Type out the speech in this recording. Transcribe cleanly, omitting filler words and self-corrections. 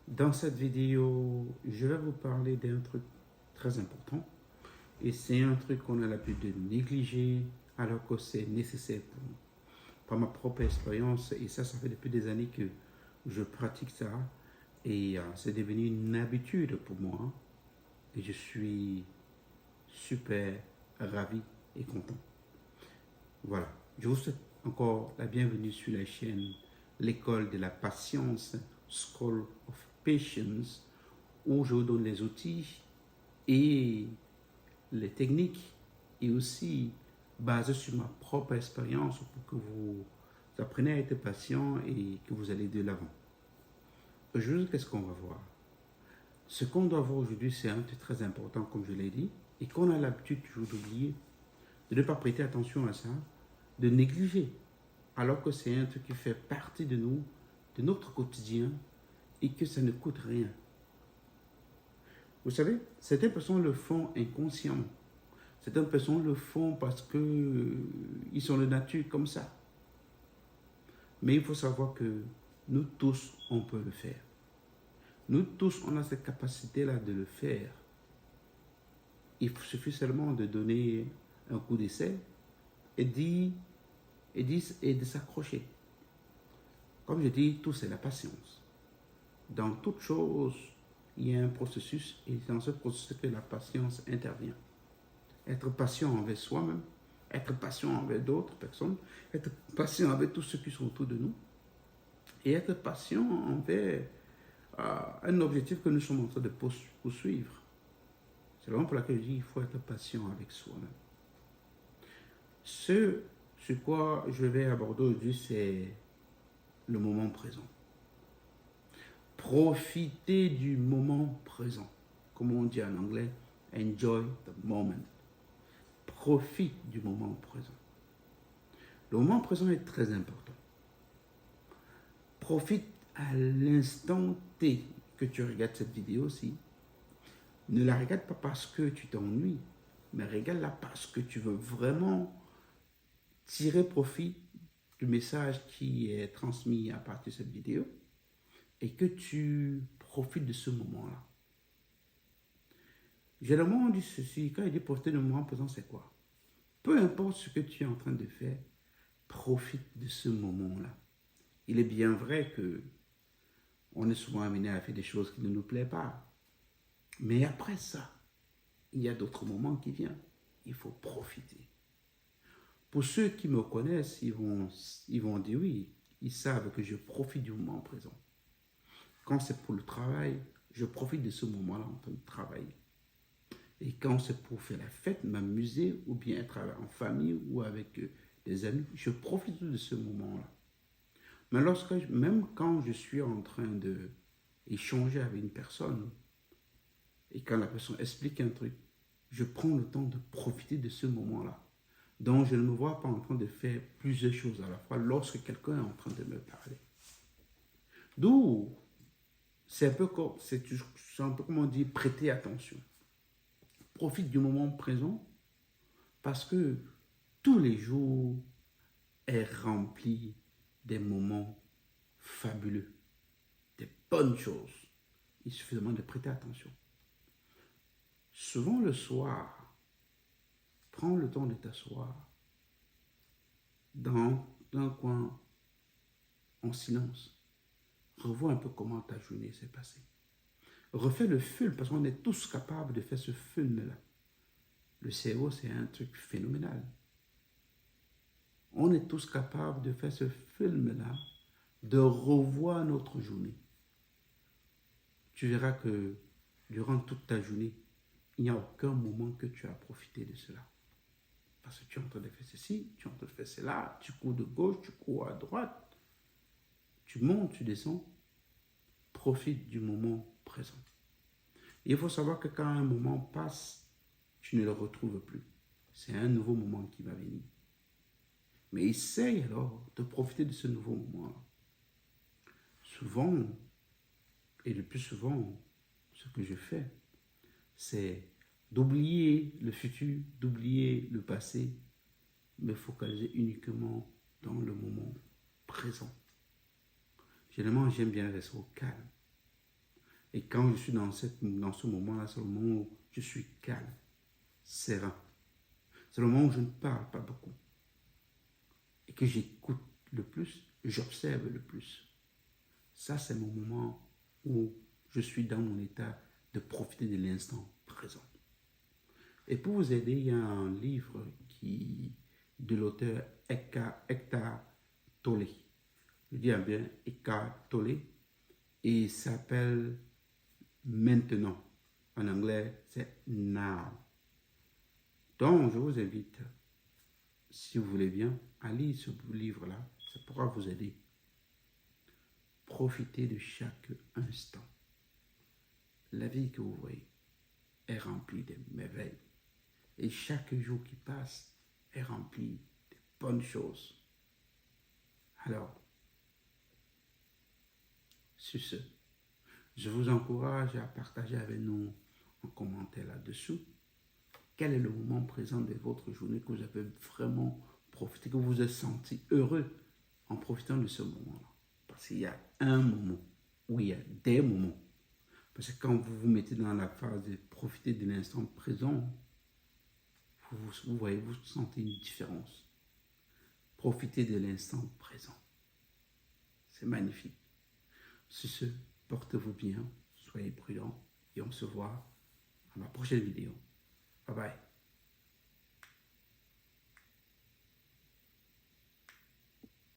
Dans cette vidéo, je vais vous parler d'un truc très important et c'est un truc qu'on a l'habitude de négliger alors que c'est nécessaire pour nous. Par ma propre expérience, et ça fait depuis des années que je pratique ça et c'est devenu une habitude pour moi et je suis super ravi et content. Voilà, je vous souhaite encore la bienvenue sur la chaîne L'école de la patience, School of Patience, où je vous donne les outils et les techniques et aussi basé sur ma propre expérience pour que vous appreniez à être patient et que vous allez de l'avant. Aujourd'hui, qu'est-ce qu'on va voir? Ce qu'on doit voir aujourd'hui, c'est un truc très important, comme je l'ai dit, et qu'on a l'habitude toujours d'oublier, de ne pas prêter attention à ça, de négliger, alors que c'est un truc qui fait partie de nous, de notre quotidien, et que ça ne coûte rien. Vous savez, certaines personnes le font inconsciemment. Certaines personnes le font parce qu'ils sont de nature comme ça. Mais il faut savoir que nous tous, on peut le faire. Nous tous, on a cette capacité-là de le faire. Il suffit seulement de donner un coup d'essai et de s'accrocher. Comme je dis, tout c'est la patience. Dans toute chose, il y a un processus et c'est dans ce processus que la patience intervient. Être patient envers soi-même, être patient envers d'autres personnes, être patient avec tous ceux qui sont autour de nous et être patient envers un objectif que nous sommes en train de poursuivre. C'est vraiment pour laquelle je dis qu'il faut être patient avec soi-même. Ce sur quoi je vais aborder aujourd'hui, c'est le moment présent. Profitez du moment présent. Comme on dit en anglais, enjoy the moment. Profite du moment présent. Le moment présent est très important. Profite à l'instant T que tu regardes cette vidéo aussi. Ne la regarde pas parce que tu t'ennuies, mais regarde-la parce que tu veux vraiment tirer profit du message qui est transmis à partir de cette vidéo et que tu profites de ce moment-là. Généralement, on dit ceci, quand il dit profiter du moment présent, c'est quoi? Peu importe ce que tu es en train de faire, profite de ce moment-là. Il est bien vrai que on est souvent amené à faire des choses qui ne nous plaisent pas. Mais après ça, il y a d'autres moments qui viennent. Il faut profiter. Pour ceux qui me connaissent, ils vont dire oui, ils savent que je profite du moment présent. Quand c'est pour le travail, je profite de ce moment-là en train de travailler. Et quand c'est pour faire la fête, m'amuser ou bien être en famille ou avec des amis, je profite de ce moment-là. Mais même quand je suis en train d'échanger avec une personne et quand la personne explique un truc, je prends le temps de profiter de ce moment-là. Donc, je ne me vois pas en train de faire plusieurs choses à la fois lorsque quelqu'un est en train de me parler. D'où, c'est un peu comme on dit, prêter attention. Profite du moment présent parce que tous les jours est rempli des moments fabuleux, des bonnes choses. Il suffit seulement de prêter attention. Souvent le soir, prends le temps de t'asseoir dans un coin en silence. Revois un peu comment ta journée s'est passée. Refais le film parce qu'on est tous capables de faire ce film-là. Le cerveau, c'est un truc phénoménal. On est tous capables de faire ce film-là, de revoir notre journée. Tu verras que durant toute ta journée, il n'y a aucun moment que tu as profité de cela. Parce que tu es en train de faire ceci, tu es en train de faire cela, tu cours de gauche, tu cours à droite, tu montes, tu descends. Profite du moment présent. Il faut savoir que quand un moment passe, tu ne le retrouves plus. C'est un nouveau moment qui va venir. Mais essaye alors de profiter de ce nouveau moment-là. Souvent, et le plus souvent, ce que je fais, c'est d'oublier le futur, d'oublier le passé, me focaliser uniquement dans le moment présent. Généralement, j'aime bien rester au calme. Et quand je suis dans ce moment-là, c'est le moment où je suis calme, serein. C'est le moment où je ne parle pas beaucoup. Et que j'écoute le plus, j'observe le plus. Ça, c'est mon moment où je suis dans mon état de profiter de l'instant présent. Et pour vous aider, il y a un livre de l'auteur Eckhart Tolle. Je dis bien Eckhart Tolle. Et il s'appelle Maintenant. En anglais, c'est Now. Donc, je vous invite, si vous voulez bien, à lire ce livre-là. Ça pourra vous aider. Profitez de chaque instant. La vie que vous voyez est remplie de merveilles. Et chaque jour qui passe est rempli de bonnes choses. Alors, sur ce, je vous encourage à partager avec nous en commentaire là-dessous quel est le moment présent de votre journée que vous avez vraiment profité, que vous vous êtes senti heureux en profitant de ce moment-là. Parce qu'il y a un moment, où il y a des moments. Parce que quand vous vous mettez dans la phase de profiter de l'instant présent, vous voyez, vous sentez une différence. Profitez de l'instant présent. C'est magnifique. Sur ce, portez-vous bien, soyez prudents et on se voit dans la prochaine vidéo. Bye bye.